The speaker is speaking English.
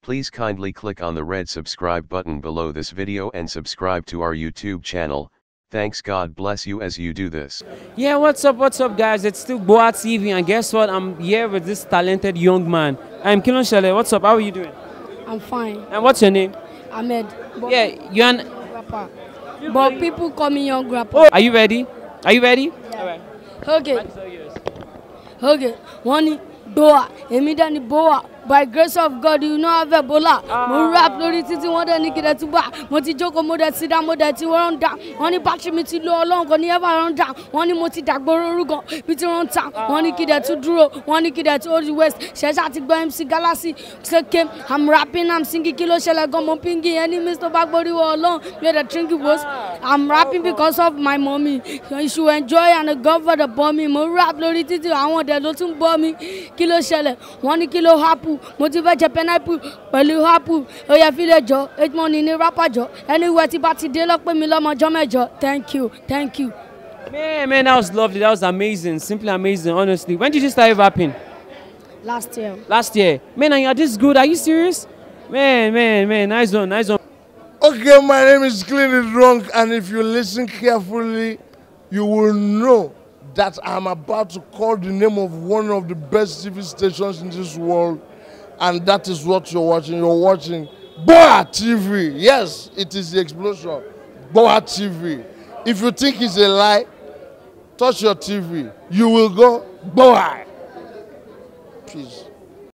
Please kindly click on the red subscribe button below this video and subscribe to our YouTube channel. Thanks, God bless you as you do this. Yeah, what's up guys? It's still Boa TV, and guess what? I'm here with this talented young man. I'm Kilonshele. What's up? How are you doing? I'm fine. And what's your name? Ahmed. Yeah, you're an... Rapper. But people call me young rapper. Oh, are you ready? Are you ready? Yeah. All right. Okay. Okay. One Boa. Immediately Boa. By grace of God, you know have Ebola. Mo rap lórí títí wọ́n dẹ̀ ní kí dẹ̀ tún bá. Mo ti jókòó mo dẹ̀ ti dá mo dẹ̀ ti run down. Wọ́n ní battery mi ti lo Ọlọ́run kò ní ever run down. Wọ́n ní mo ti dàgbòrò orúkọ bí ti run down. Wọ́n ní kí dẹ̀ tún dúró. Wọ́n ní kí dẹ̀ tún hold the waist. Ṣẹ̀ṣẹ̀ àti gbọ́ MC Galaxy. Ṣèké I'm rapping, I'm singing, kí ló ṣẹlẹ̀ gan mo pingi. Enemies tó bá gbóríwọ̀ Ọlọ́run mi ò dẹ̀ drinking was. I'm rapping because of my mommy. You should enjoy and the God for the bomb. Mo rap lórí títí àwọn ọ̀dẹ̀ ló tún bọ́ mi. Kí ló ṣẹlẹ̀? Wọ́n ní kí ló happen. Mo ti fẹ́ jẹ pineapple pẹ̀lú apple. Ó yẹ fi lè jọ. 8 money ní rapper jọ. Anywhere tí bá ti dé lọ pé mi lọ́mọ ọjọ́ mẹ́jọ. Thank you. Thank you. Man, that was lovely. That was amazing. Simply amazing, honestly. When did you start rapping? Last year. Last year. Man, and you're this good. Are you serious? Man. Nice one. Okay, my name is Clean Drunk, and if you listen carefully, you will know that I'm about to call the name of one of the best TV stations in this world, and that is what you're watching. You're watching Boa TV. Yes, it is the explosion. Boa TV. If you think it's a lie, touch your TV. You will go Boa. Peace.